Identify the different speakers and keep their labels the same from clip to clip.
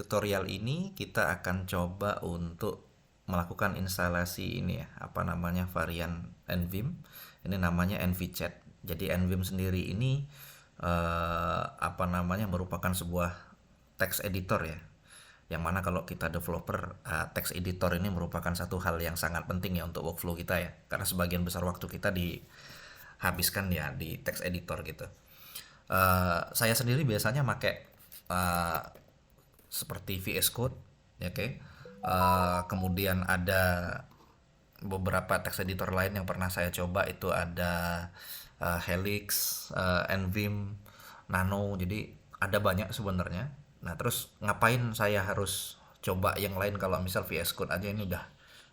Speaker 1: tutorial ini kita akan coba untuk melakukan instalasi ini ya, apa namanya varian NVim. Ini namanya NVChat. Jadi NVim sendiri ini apa namanya merupakan sebuah text editor ya. Yang mana kalau kita developer, text editor ini merupakan satu hal yang sangat penting ya untuk workflow kita ya. Karena sebagian besar waktu kita dihabiskan ya di text editor gitu. Saya sendiri biasanya pakai uh, seperti VS Code, ya, oke. Kemudian ada beberapa text editor lain yang pernah saya coba itu ada Helix, NVim, Nano. Jadi ada banyak sebenarnya. Nah, terus ngapain saya harus coba yang lain kalau misal VS Code aja ini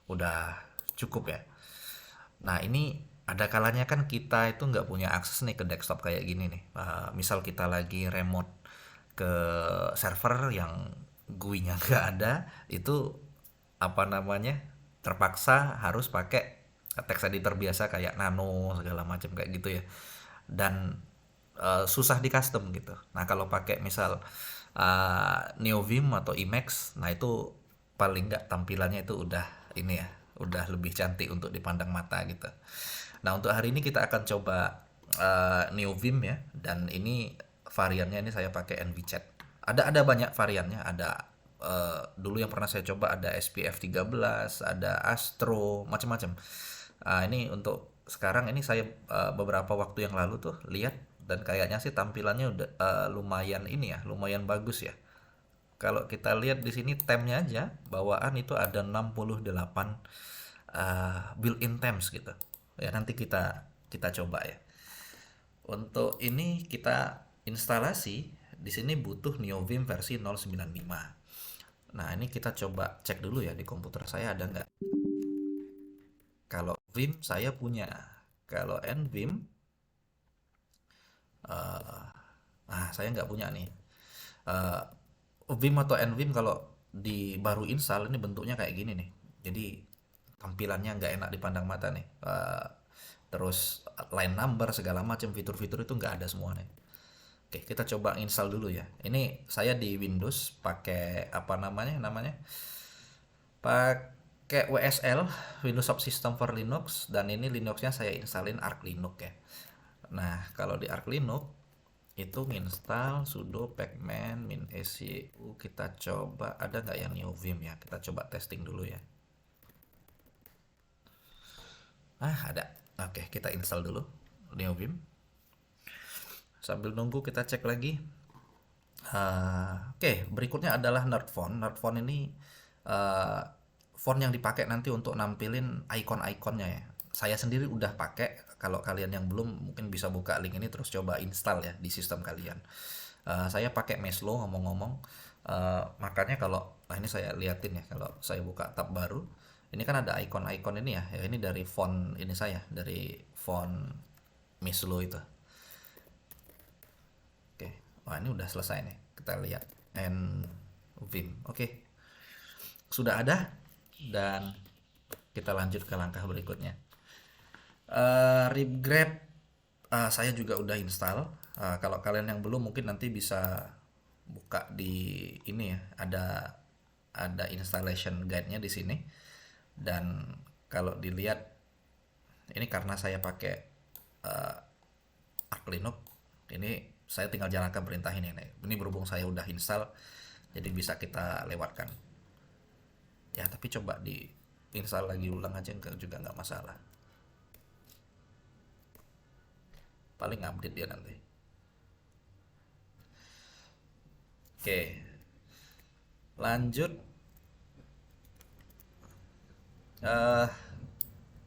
Speaker 1: udah cukup ya. Nah, ini ada kalanya kan kita itu nggak punya akses nih ke desktop kayak gini nih. Misal kita lagi remote ke server yang GUI-nya nggak ada, itu apa namanya terpaksa harus pakai text editor biasa kayak Nano segala macam kayak gitu ya. Dan susah di custom gitu. Nah, kalau pakai misal NeoVim atau Emacs, nah itu paling nggak tampilannya itu udah ini ya, udah lebih cantik untuk dipandang mata gitu. Nah, untuk hari ini kita akan coba NeoVim ya, dan ini variannya ini saya pakai NVChat. Ada banyak variannya, ada dulu yang pernah saya coba ada SPF 13, ada Astro, macam-macam. Ini untuk sekarang ini saya beberapa waktu yang lalu tuh lihat dan kayaknya sih tampilannya udah lumayan ini ya, lumayan bagus ya. Kalau kita lihat di sini temnya aja bawaan itu ada 68 built-in themes gitu. Ya nanti kita kita coba ya. Untuk ini kita instalasi di sini butuh NeoVim versi 095. Nah, ini kita coba cek dulu ya di komputer saya ada nggak. Kalau Vim saya punya. Kalau NVim, saya nggak punya nih. Eh, Vim atau NVim kalau di baru install ini bentuknya kayak gini nih. Jadi tampilannya nggak enak dipandang mata nih. Terus line number segala macam fitur-fitur itu nggak ada semua nih. Oke, kita coba install dulu ya. Ini saya di Windows pakai apa namanya? Namanya pakai WSL, Windows Subsystem for Linux, dan ini Linuxnya saya installin Arch Linux ya. Nah, kalau di Arch Linux itu install sudo pacman min ecu. Kita coba ada nggak yang NeoVim ya, kita coba testing dulu ya. Ada. Oke, kita install dulu NeoVim. Sambil nunggu kita cek lagi. Oke, berikutnya adalah Nerdfont. Nerdfont ini uh, font yang dipakai nanti untuk nampilin icon-iconnya ya. Saya sendiri udah pakai. Kalau kalian yang belum mungkin bisa buka link ini terus coba install ya di sistem kalian. Saya pakai Meslo ngomong-ngomong. Makanya kalau ini saya liatin ya, kalau saya buka tab baru, ini kan ada icon-icon ini ya. Ya ini dari font ini saya, dari font Meslo itu. Oke, wah ini udah selesai nih. Kita lihat and Vim. Oke, sudah ada dan kita lanjut ke langkah berikutnya. Ripgrab saya juga udah install. Kalau kalian yang belum mungkin nanti bisa buka di ini ya. Ada installation guide-nya di sini. Dan kalau dilihat ini karena saya pakai Arch Linux, ini saya tinggal jalankan perintah ini nih. Ini berhubung saya udah install, jadi bisa kita lewatkan. Ya tapi coba di install lagi ulang aja juga nggak masalah. Paling update dia nanti. Oke, lanjut. eh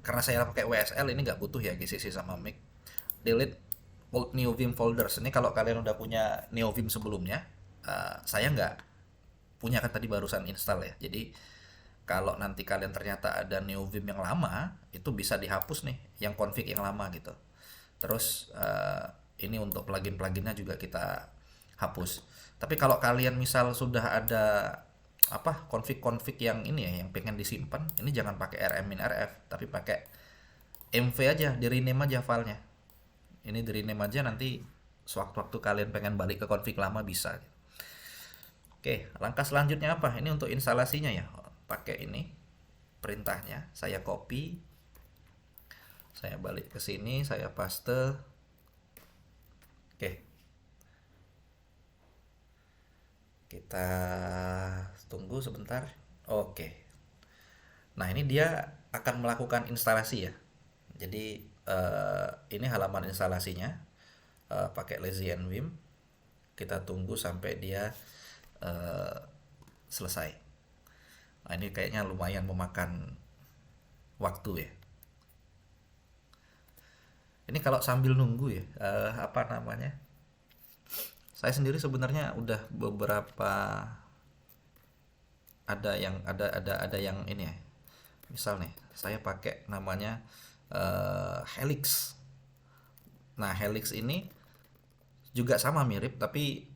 Speaker 1: karena saya pakai WSL ini nggak butuh ya GCC sama mic. Delete old NeoVim folders. Ini kalau kalian udah punya NeoVim sebelumnya, saya nggak punya kan tadi barusan install ya. Jadi kalau nanti kalian ternyata ada NeoVim yang lama, itu bisa dihapus nih, yang config yang lama gitu. Terus ini untuk plugin-pluginnya juga kita hapus. Tapi kalau kalian misal sudah ada apa config-config yang ini ya, yang pengen disimpan, ini jangan pakai rm-rf, tapi pakai mv aja, di rename aja filenya. Ini di rename aja, nanti sewaktu-waktu kalian pengen balik ke config lama bisa. Oke, langkah selanjutnya apa? Ini untuk instalasinya ya. Pakai ini perintahnya, saya copy, saya balik ke sini, saya paste. Oke, kita tunggu sebentar. Oke, nah ini dia akan melakukan instalasi ya. Jadi ini halaman instalasinya, pakai lazy nvim. Kita tunggu sampai dia eh, selesai. Nah ini kayaknya lumayan memakan waktu ya. Ini kalau sambil nunggu ya, apa namanya? Saya sendiri sebenarnya udah beberapa, ada yang ini ya. Misal nih, saya pakai namanya Helix. Nah, Helix ini juga sama mirip, tapi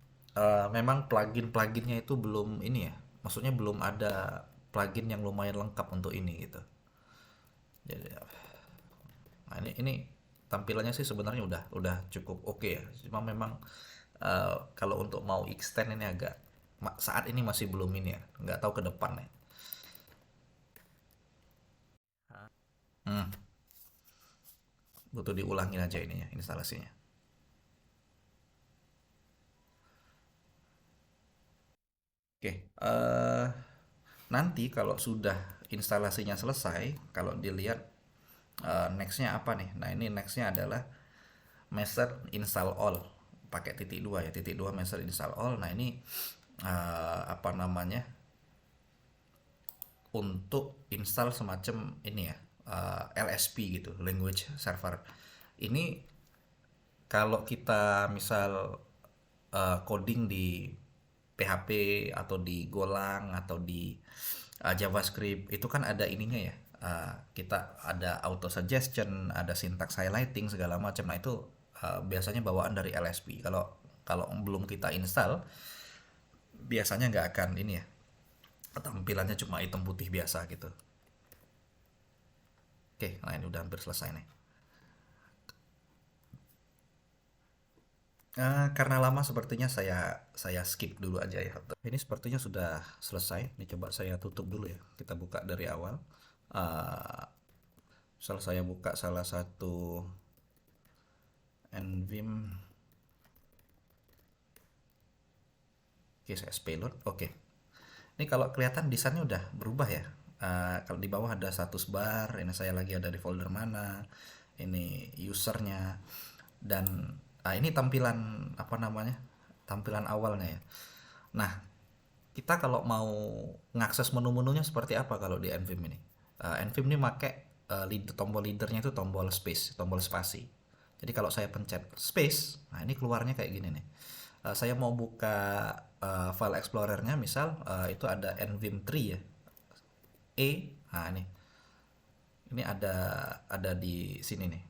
Speaker 1: memang plugin-pluginnya itu belum ini ya. Maksudnya belum ada plugin yang lumayan lengkap untuk ini gitu. Jadi, nah ini tampilannya sih sebenarnya udah cukup oke ya. Cuma memang kalau untuk mau extend ini agak saat ini masih belum ini ya. Nggak tahu ke depan ya. Hmm, butuh diulangin aja ininya instalasinya. Oke, nanti kalau sudah instalasinya selesai, kalau dilihat nextnya apa nih? Nah ini nextnya adalah master install all, pakai titik dua ya, titik dua master install all. Nah ini apa namanya, untuk install semacam ini ya, LSP gitu, language server. Ini kalau kita misal coding di PHP atau di Golang atau di JavaScript itu kan ada ininya ya. Kita ada auto suggestion, ada syntax highlighting segala macam. Nah itu biasanya bawaan dari LSP. Kalau kalau belum kita install, biasanya nggak akan ini ya. Tampilannya cuma hitam putih biasa gitu. Oke, nah ini udah hampir selesai nih. Karena lama sepertinya saya skip dulu aja ya. Ini sepertinya sudah selesai. Ini coba saya tutup dulu ya. Kita buka dari awal. Uh, Misal saya buka salah satu nvim. Oke, saya payload. Oke. Ini kalau kelihatan desainnya udah berubah ya. Kalau di bawah ada status bar. Ini saya lagi ada di folder mana. Ini usernya. Dan ini tampilan apa namanya? Tampilan awalnya ya. Nah, kita kalau mau ngakses menu-menunya seperti apa kalau di nvim ini? Nvim ini pakai tombol leadernya itu tombol space, tombol spasi. Jadi kalau saya pencet space, nah ini keluarnya kayak gini nih. Saya mau buka file explorernya, misal itu ada nvim tree ya, nah ini ada di sini nih.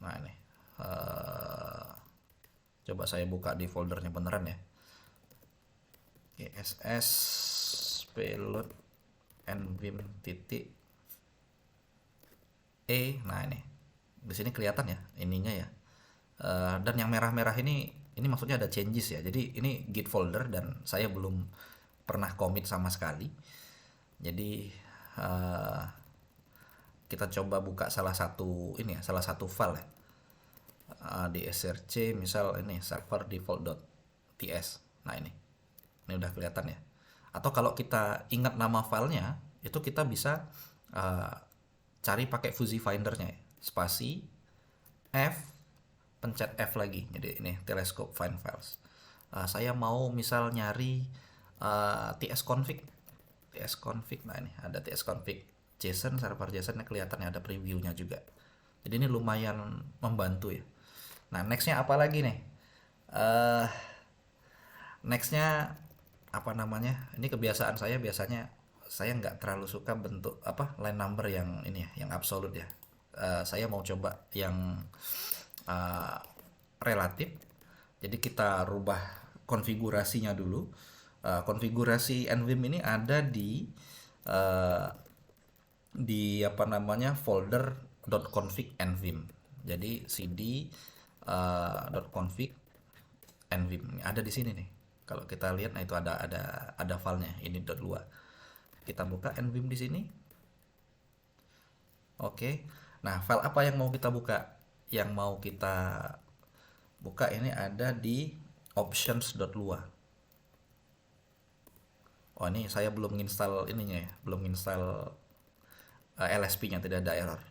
Speaker 1: Nah ini coba saya buka di foldernya beneran ya. ss payload nvim titik nah ini di sini kelihatan ya ininya ya. Dan yang merah-merah ini maksudnya ada changes ya, jadi ini git folder dan saya belum pernah commit sama sekali. Jadi kita coba buka salah satu ini ya, salah satu file ya. Di src misal ini server default.ts. Nah ini udah kelihatan ya. Atau kalau kita ingat nama filenya, itu kita bisa cari pakai fuzzy findernya ya. Spasi F, pencet F lagi. Jadi ini telescope find files. Saya mau misal nyari tsconfig. Nah ini ada tsconfig JSON, server JSON kelihatannya ada previewnya juga. Jadi ini lumayan membantu ya. Nah nextnya apa lagi nih? Nextnya apa namanya? Ini kebiasaan saya biasanya saya nggak terlalu suka bentuk apa line number yang ini ya, yang absolut ya. Saya mau coba yang relatif. Jadi kita rubah konfigurasinya dulu. Konfigurasi nvim ini ada di apa namanya folder .config nvim. Jadi cd .config nvim ini ada di sini nih. Kalau kita lihat, nah itu ada filenya ini .lua. Kita buka nvim di sini. Oke. Nah, file apa yang mau kita buka? Yang mau kita buka ini ada di options.lua. Oh, ini saya belum install ininya ya, belum install LSP-nya, tidak ada error.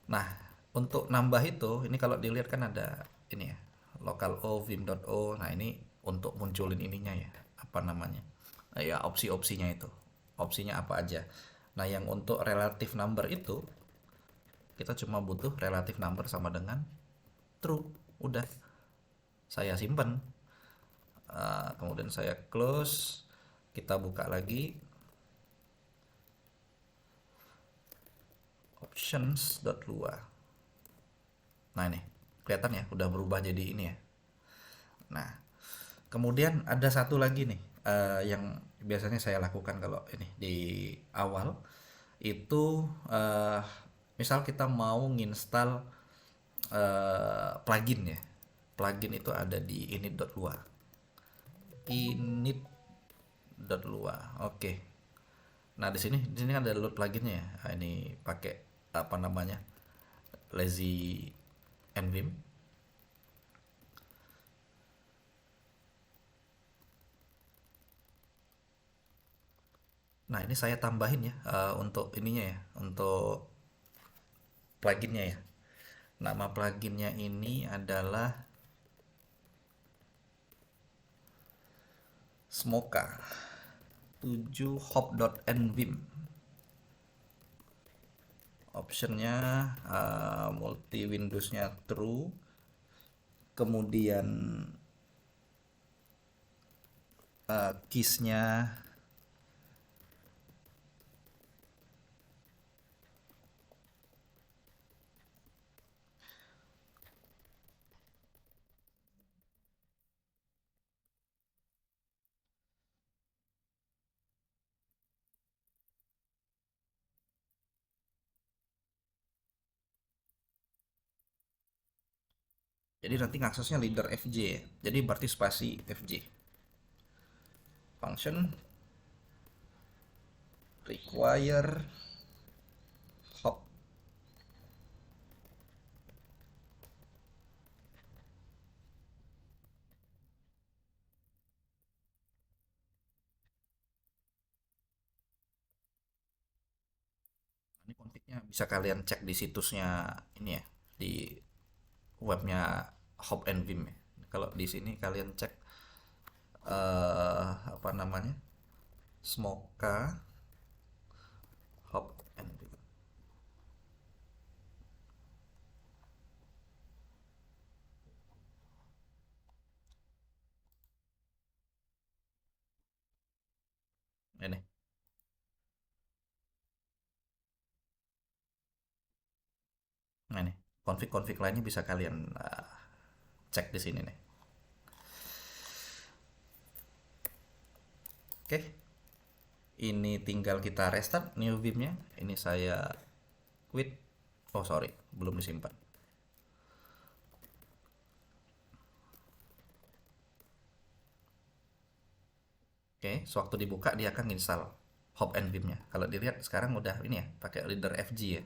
Speaker 1: Nah, untuk nambah itu, ini kalau dilihat kan ada ini ya, local o vim.o. Nah, ini untuk munculin ininya ya, apa namanya? Ya, opsi-opsinya itu. Opsinya apa aja. Nah, yang untuk relative number itu, kita cuma butuh relative number sama dengan true. Udah, saya simpen. Kemudian saya close. Kita buka lagi options.lua. Nah, ini kelihatan ya, udah berubah jadi ini ya. Nah, kemudian ada satu lagi nih, yang biasanya saya lakukan kalau ini di awal itu, misal kita mau nginstal plugin ya. Plugin itu ada di init.lua. Init.lua. Oke. Nah, di sini kan ada load pluginnya ya. Nah, ini pakai apa namanya? Lazy nvim. Nah, ini saya tambahin ya, untuk ininya ya, untuk pluginnya ya. Nama pluginnya ini adalah Smoka 7 hop.nvim. Optionnya multi Windowsnya true, kemudian keysnya jadi nanti ngaksesnya leader fj ya. Jadi berarti spasi fj. Function require hop. Ini config-nya bisa kalian cek di situsnya ini ya, di webnya Hop and Vim ya. Kalau di sini kalian cek apa namanya, Smoka Hop and Vim. Ini, nah ini konfig-konfig lainnya bisa kalian cek di sini nih. Oke, ini tinggal kita restart new vimnya. Ini saya quit. Oh sorry, belum disimpan. Oke, sewaktu dibuka dia akan install Hop and Vim-nya. Kalau dilihat sekarang udah ini ya, pakai reader FG ya.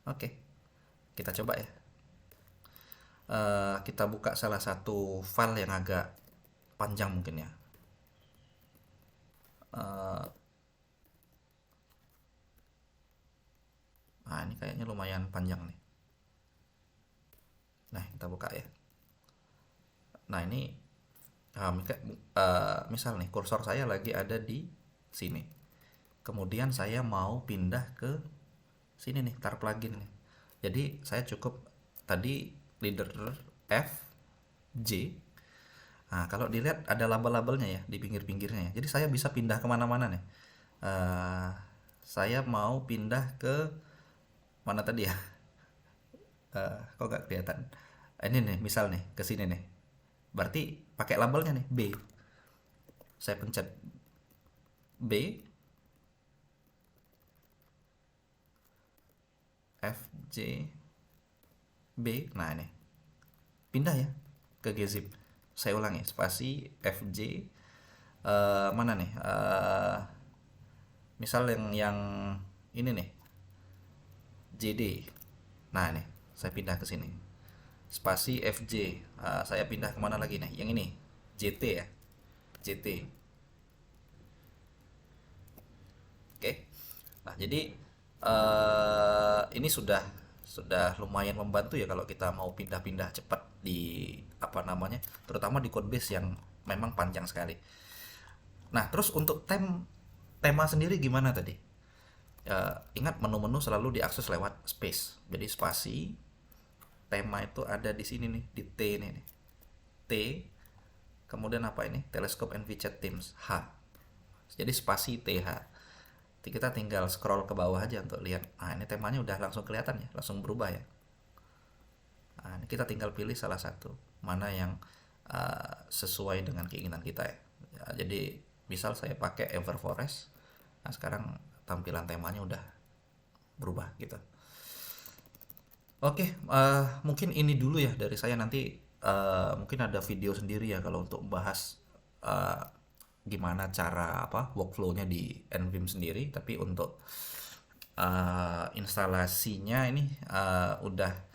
Speaker 1: Oke, kita coba ya. Kita buka salah satu file yang agak panjang mungkin ya. Nah, ini kayaknya lumayan panjang nih. Nah, kita buka ya. Nah, ini misal nih kursor saya lagi ada di sini. Kemudian saya mau pindah ke sini nih, tar plugin nih. Jadi saya cukup tadi leader F J. Nah, kalau dilihat ada label-labelnya ya di pinggir-pinggirnya ya. Jadi saya bisa pindah kemana-mana nih. Eh, saya mau pindah ke mana tadi ya? Kok nggak kelihatan? Ini nih, misal nih ke sini nih. Berarti pakai labelnya nih B. Saya pencet B, F J B. Nah ini pindah ya. ke gzip. Saya ulangi, spasi fj, mana nih, misal yang ini nih, jd. Nah nih, saya pindah ke sini, spasi fj. Saya pindah kemana lagi nih, yang ini, jt ya, jt. Oke. Nah, jadi ini sudah lumayan membantu ya kalau kita mau pindah-pindah cepat di apa namanya, terutama di code base yang memang panjang sekali. Nah, terus untuk tema sendiri gimana tadi? Ingat menu-menu selalu diakses lewat space. Jadi spasi tema itu ada di sini nih, di T ini nih. T, kemudian apa ini? Telescope and Widget Themes H. Jadi spasi TH. Kita tinggal scroll ke bawah aja untuk lihat. Nah, ini temanya udah langsung kelihatan ya, langsung berubah ya. Nah, ini kita tinggal pilih salah satu mana yang sesuai dengan keinginan kita ya. Jadi misal saya pakai Everforest. Nah, sekarang tampilan temanya udah berubah gitu. Oke, mungkin ini dulu ya dari saya. Nanti mungkin ada video sendiri ya kalau untuk bahas gimana cara workflow-nya di NVim sendiri. Tapi untuk instalasinya ini udah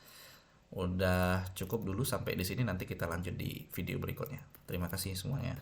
Speaker 1: cukup dulu sampai di sini. Nanti kita lanjut di video berikutnya. Terima kasih semuanya.